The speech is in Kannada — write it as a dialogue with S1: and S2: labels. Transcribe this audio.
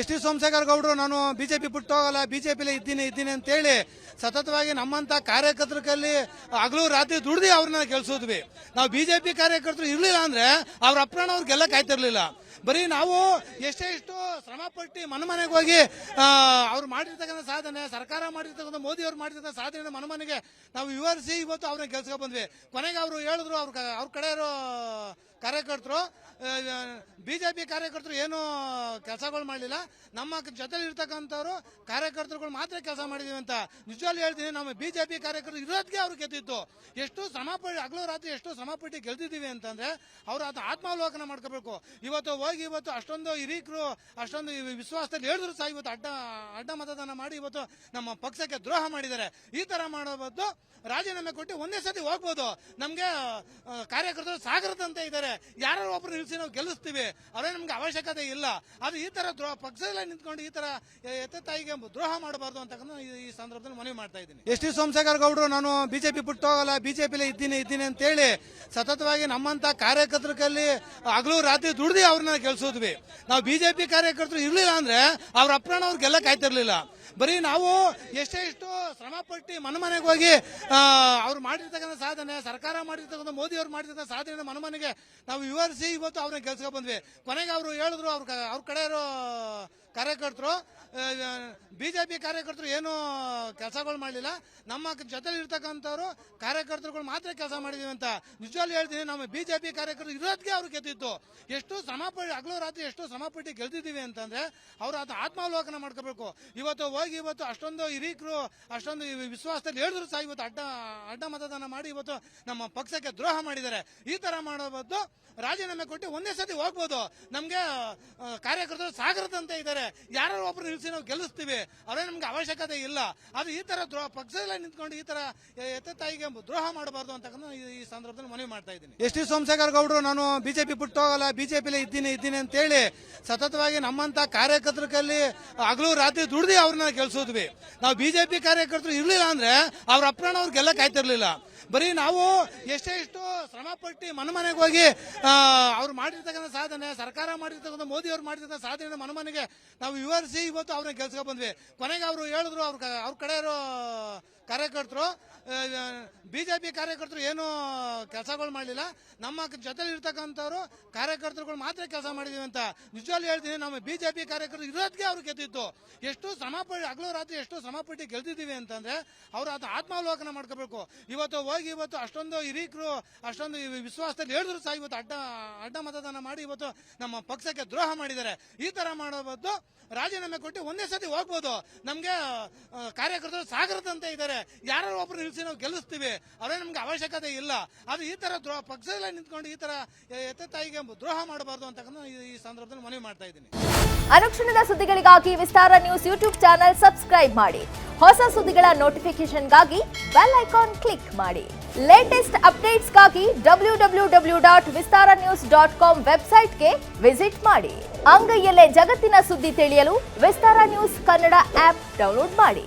S1: ಎಸ್.ಟಿ. ಸೋಮಶೇಖರ್ ಗೌಡರು ನಾನು ಬಿಜೆಪಿ ಬಿಟ್ಟು ಹೋಗಲ್ಲ, ಬಿಜೆಪಿಲೇ ಇದ್ದೀನಿ ಅಂತ ಹೇಳಿ ಸತತವಾಗಿ ನಮ್ಮಂತ ಕಾರ್ಯಕರ್ತರಲ್ಲಿ ಹಗಲು ರಾತ್ರಿ ದುಡ್ದು ಅವ್ರನ್ನ ಗೆಲ್ಸಿದ್ವಿ. ನಾವು ಬಿಜೆಪಿ ಕಾರ್ಯಕರ್ತರು ಇರ್ಲಿಲ್ಲ ಅಂದ್ರೆ ಅವ್ರ ಅಪ್ರಾಣ ಅವ್ರು ಗೆಲ್ಲಕ್ ಆಯ್ತಿರ್ಲಿಲ್ಲ. ಬರೀ ನಾವು ಎಷ್ಟು ಶ್ರಮ ಪಟ್ಟು ಮನೆಗೆ ಹೋಗಿ ಅವ್ರು ಮಾಡಿರ್ತಕ್ಕಂಥ ಸಾಧನೆ, ಸರ್ಕಾರ ಮಾಡಿರ್ತಕ್ಕಂಥ ಮೋದಿ ಅವ್ರು ಮಾಡಿರ್ತಕ್ಕಂಥ ಸಾಧನೆ ಮನೆಗೆ ನಾವು ವಿವರಿಸಿ ಇವತ್ತು ಅವ್ರನ್ನ ಗೆಲ್ಸ್ಕೊಂಡ್ ಬಂದ್ವಿ. ಕೊನೆಗೆ ಅವರು ಹೇಳಿದ್ರು, ಅವ್ರ ಕಡೆ ಇರೋ ಕಾರ್ಯಕರ್ತರು ಬಿಜೆಪಿ ಕಾರ್ಯಕರ್ತರು ಏನು ಕೆಲಸಗಳು ಮಾಡಲಿಲ್ಲ, ನಮ್ಮ ಜೊತೆಲಿ ಇರ್ತಕ್ಕಂಥವ್ರು ಕಾರ್ಯಕರ್ತರುಗಳು ಮಾತ್ರ ಕೆಲಸ ಮಾಡಿದೀವಿ ಅಂತ. ನಿಜವಾಗ್ಲೂ ಹೇಳ್ತೀನಿ, ನಮ್ಮ ಬಿಜೆಪಿ ಕಾರ್ಯಕರ್ತರು ಇರೋದಕ್ಕೆ ಅವ್ರು ಗೆದ್ದಿತ್ತು. ಎಷ್ಟು ಶ್ರಮಪಟ್ಟು ಹಗಲು ರಾತ್ರಿ ಎಷ್ಟು ಶ್ರಮಪಟ್ಟು ಗೆಲ್ತಿದ್ದೀವಿ ಅಂತಂದ್ರೆ ಅವ್ರು ಅದು ಆತ್ಮಾವಲೋಕನ ಮಾಡ್ಕೋಬೇಕು. ಇವತ್ತು ಅಷ್ಟೊಂದು ಹಿರೀಕರು ಅಷ್ಟೊಂದು ವಿಶ್ವಾಸದಲ್ಲಿ ಹೇಳಿದ್ರು ಸಹ ಇವತ್ತು ಅಡ್ಡ ಮತದಾನ ಮಾಡಿ ಇವತ್ತು ನಮ್ಮ ಪಕ್ಷಕ್ಕೆ ದ್ರೋಹ ಮಾಡಿದ್ದಾರೆ. ಈ ತರ ಮಾಡೋ ಬದ್ದು ರಾಜೀನಾಮೆ ಕೊಟ್ಟು ಒಂದೇ ಸತಿ ಹೋಗ್ಬೋದು. ನಮ್ಗೆ ಕಾರ್ಯಕರ್ತರು ಸಾಗರದಂತೆ ಇದ್ದಾರೆ, ಯಾರು ಒಬ್ರು ನಿಲ್ಸಿ ನಾವು ಗೆಲ್ಲಿಸ್ತೀವಿ, ಅವರೇ ನಮ್ಗೆ ಅವಶ್ಯಕತೆ ಇಲ್ಲ. ಅದು ಈ ತರ ಪಕ್ಷದಲ್ಲೇ ನಿಂತ್ಕೊಂಡು ಈ ತರ ಎತ್ತ ತಾಯಿಗೆ ದ್ರೋಹ ಮಾಡಬಾರ್ದು ಅಂತ ಈ ಸಂದರ್ಭದಲ್ಲಿ ಮನವಿ ಮಾಡ್ತಾ ಇದ್ದೀನಿ. ಎಸ್.ಟಿ. ಸೋಮಶೇಖರ್ ಗೌಡರು ನಾನು ಬಿಜೆಪಿ ಬಿಟ್ಟು ಹೋಗಲ್ಲ, ಬಿಜೆಪಿಲೇ ಇದ್ದೀನಿ ಅಂತ ಹೇಳಿ ಸತತವಾಗಿ ನಮ್ಮಂತ ಕಾರ್ಯಕರ್ತರಲ್ಲಿ ಹಗಲು ರಾತ್ರಿ ದುಡ್ದು ಅವ್ರನ್ನ ಗೆಲ್ಸಿದ್ವಿ. ನಾವು ಬಿಜೆಪಿ ಕಾರ್ಯಕರ್ತರು ಇರ್ಲಿಲ್ಲ ಅಂದ್ರೆ ಅವ್ರ ಅಪ್ರಾಣ ಅವ್ರು ಗೆಲ್ಲಕ್ ಆಯ್ತಿರ್ಲಿಲ್ಲ. ಬರೀ ನಾವು ಎಷ್ಟು ಶ್ರಮ ಪಟ್ಟು ಮನೆಗೆ ಹೋಗಿ ಅವ್ರು ಮಾಡಿರ್ತಕ್ಕಂಥ ಸಾಧನೆ, ಸರ್ಕಾರ ಮಾಡಿರ್ತಕ್ಕಂಥ ಮೋದಿ ಅವ್ರು ಮಾಡಿರ್ತಕ್ಕಂಥ ಸಾಧನೆ ಮನೆಗೆ ನಾವು ವಿವರಿಸಿ ಇವತ್ತು ಅವ್ರನ್ನ ಗೆಲ್ಸ್ಕೊಂಡ್ ಬಂದ್ವಿ. ಕೊನೆಗೆ ಅವರು ಹೇಳಿದ್ರು, ಅವ್ರ ಕಡೆ ಇರೋ ಕಾರ್ಯಕರ್ತರು ಬಿಜೆಪಿ ಕಾರ್ಯಕರ್ತರು ಏನು ಕೆಲಸಗಳು ಮಾಡಲಿಲ್ಲ, ನಮ್ಮ ಜೊತೆಲಿ ಇರ್ತಕ್ಕಂಥವ್ರು ಕಾರ್ಯಕರ್ತರುಗಳು ಮಾತ್ರ ಕೆಲಸ ಮಾಡಿದೀವಿ ಅಂತ. ನಿಜವಾಗ್ಲೂ ಹೇಳ್ತೀನಿ, ನಮ್ಮ ಬಿಜೆಪಿ ಕಾರ್ಯಕರ್ತರು ಇರೋದಕ್ಕೆ ಅವ್ರು ಗೆದ್ದಿತ್ತು. ಎಷ್ಟು ಶ್ರಮಪಟ್ಟು ಹಗಲು ರಾತ್ರಿ ಎಷ್ಟು ಶ್ರಮಪಟ್ಟು ಗೆಲ್ತಿದ್ದೀವಿ ಅಂತಂದ್ರೆ ಅವ್ರು ಅದು ಆತ್ಮಾವಲೋಕನ ಮಾಡ್ಕೋಬೇಕು. ಇವತ್ತು ಅಷ್ಟೊಂದು ಹಿರೀಕರು ಅಷ್ಟೊಂದು ವಿಶ್ವಾಸದಲ್ಲಿ ಹೇಳಿದ್ರು ಸಹ ಇವತ್ತು ಅಡ್ಡ ಮತದಾನ ಮಾಡಿ ಇವತ್ತು ನಮ್ಮ ಪಕ್ಷಕ್ಕೆ ದ್ರೋಹ ಮಾಡಿದ್ದಾರೆ. ಈ ತರ ಮಾಡೋ ಬದ್ದು ರಾಜೀನಾಮೆ ಕೊಟ್ಟು ಒಂದೇ ಸತಿ ಹೋಗ್ಬೋದು. ನಮ್ಗೆ ಕಾರ್ಯಕರ್ತರು ಸಾಗರದಂತೆ ಇದ್ದಾರೆ, ಯಾರು ಒಬ್ರು ನಿಲ್ಸಿ ನಾವು ಗೆಲ್ಲಿಸ್ತೀವಿ, ಅವರೇ ನಮ್ಗೆ ಅವಶ್ಯಕತೆ ಇಲ್ಲ. ಅದು ಈ ತರ ಪಕ್ಷದಲ್ಲೇ ನಿಂತ್ಕೊಂಡು ಈ ತರ ಎತ್ತ ತಾಯಿಗೆ ದ್ರೋಹ ಮಾಡಬಾರ್ದು ಅಂತ ಈ ಸಂದರ್ಭದಲ್ಲಿ ಮನವಿ ಮಾಡ್ತಾ ಇದ್ದೀನಿ. ಎಸ್.ಟಿ. ಸೋಮಶೇಖರ್ ಗೌಡರು ನಾನು ಬಿಜೆಪಿ ಬಿಟ್ಟು ಹೋಗಲ್ಲ, ಬಿಜೆಪಿಲೇ ಇದ್ದೀನಿ ಅಂತ ಹೇಳಿ ಸತತವಾಗಿ ನಮ್ಮಂತ ಕಾರ್ಯಕರ್ತರಲ್ಲಿ ಹಗಲು ರಾತ್ರಿ ದುಡ್ದು ಅವ್ರನ್ನ ಗೆಲ್ಸಿದ್ವಿ. ನಾವು ಬಿಜೆಪಿ ಕಾರ್ಯಕರ್ತರು ಇರ್ಲಿಲ್ಲ ಅಂದ್ರೆ ಅವ್ರ ಅಪ್ರಾಣ ಅವ್ರು ಗೆಲ್ಲಕ್ ಆಯ್ತಿರ್ಲಿಲ್ಲ. ಬರೀ ನಾವು ಎಷ್ಟು ಶ್ರಮ ಪಟ್ಟು ಮನೆಗೆ ಹೋಗಿ ಅವ್ರು ಮಾಡಿರ್ತಕ್ಕಂಥ ಸಾಧನೆ, ಸರ್ಕಾರ ಮಾಡಿರ್ತಕ್ಕಂಥ ಮೋದಿ ಅವ್ರು ಮಾಡಿರ್ತಕ್ಕಂಥ ಸಾಧನೆ ಮನೆಗೆ ನಾವು ವಿವರಿಸಿ ಇವತ್ತು ಅವ್ರನ್ನ ಗೆಲ್ಸ್ಕೊಂಡ್ ಬಂದ್ವಿ. ಕೊನೆಗೆ ಅವರು ಹೇಳಿದ್ರು, ಅವ್ರ ಕಡೆ ಇರೋ ಕಾರ್ಯಕರ್ತರು ಬಿಜೆಪಿ ಕಾರ್ಯಕರ್ತರು ಏನು ಕೆಲಸಗಳು ಮಾಡಲಿಲ್ಲ, ನಮ್ಮ ಜೊತೆಲಿ ಇರ್ತಕ್ಕಂಥವ್ರು ಕಾರ್ಯಕರ್ತರುಗಳು ಮಾತ್ರ ಕೆಲಸ ಮಾಡಿದೀವಿ ಅಂತ. ನಿಜವಾಗ್ಲೂ ಹೇಳ್ತೀನಿ, ನಮ್ಮ ಬಿಜೆಪಿ ಕಾರ್ಯಕರ್ತರು ಇರೋದಕ್ಕೆ ಅವ್ರು ಗೆದ್ದಿತ್ತು. ಎಷ್ಟು ಶ್ರಮಪಟ್ಟು ಹಗಲು ರಾತ್ರಿ ಎಷ್ಟು ಶ್ರಮಪಟ್ಟು ಗೆಲ್ತಿದ್ದೀವಿ ಅಂತಂದ್ರೆ ಅವ್ರು ಅದು ಆತ್ಮಾವಲೋಕನ ಮಾಡ್ಕೋಬೇಕು. ಇವತ್ತು ಅಷ್ಟೊಂದು ಹಿರೀಕರು ಅಷ್ಟೊಂದು ವಿಶ್ವಾಸದಲ್ಲಿ ಹೇಳಿದ್ರು ಸಹ ಇವತ್ತು ಅಡ್ಡ ಮತದಾನ ಮಾಡಿ ಇವತ್ತು ನಮ್ಮ ಪಕ್ಷಕ್ಕೆ ದ್ರೋಹ ಮಾಡಿದ್ದಾರೆ. ಈ ತರ ಮಾಡೋ ಬದ್ದು ರಾಜೀನಾಮೆ ಕೊಟ್ಟು ಒಂದೇ ಸತಿ ಹೋಗ್ಬೋದು. ನಮ್ಗೆ ಕಾರ್ಯಕರ್ತರು ಸಾಗರದಂತೆ ಇದ್ದಾರೆ, ಯಾರು ಒಬ್ರು ನಿಲ್ಸಿ ನಾವು ಗೆಲ್ಲಿಸ್ತೀವಿ, ಅವರೇ ನಮ್ಗೆ ಅವಶ್ಯಕತೆ ಇಲ್ಲ. ಅದು ಈ ತರ ಪಕ್ಷದಲ್ಲೇ ನಿಂತ್ಕೊಂಡು ಈ ತರ ಎತ್ತ ತಾಯಿಗೆ ದ್ರೋಹ ಮಾಡಬಾರ್ದು ಅಂತ ಈ ಸಂದರ್ಭದಲ್ಲಿ ಮನವಿ ಮಾಡ್ತಾ ಇದ್ದೀನಿ.
S2: ಅನುಕ್ಷಣದ ಸುದ್ದಿಗಳಿಗಾಗಿ ವಿಸ್ತಾರ ನ್ಯೂಸ್ ಯೂಟ್ಯೂಬ್ ಚಾನೆಲ್ ಸಬ್ಸ್ಕ್ರೈಬ್ ಮಾಡಿ. ಹೊಸ ಸುದ್ದಿಗಳ ನೋಟಿಫಿಕೇಶನ್ಗಾಗಿ ಬೆಲ್ ಐಕಾನ್ ಕ್ಲಿಕ್ ಮಾಡಿ. ಲೇಟೆಸ್ಟ್ ಅಪ್ಡೇಟ್ಸ್ಗಾಗಿ www.vistaranews.com ವೆಬ್ಸೈಟ್ಗೆ ವಿಸಿಟ್ ಮಾಡಿ. ಅಂಗೈಯಲ್ಲೇ ಜಗತ್ತಿನ ಸುದ್ದಿ ತಿಳಿಯಲು ವಿಸ್ತಾರ ನ್ಯೂಸ್ ಕನ್ನಡ ಆಪ್ ಡೌನ್ಲೋಡ್ ಮಾಡಿ.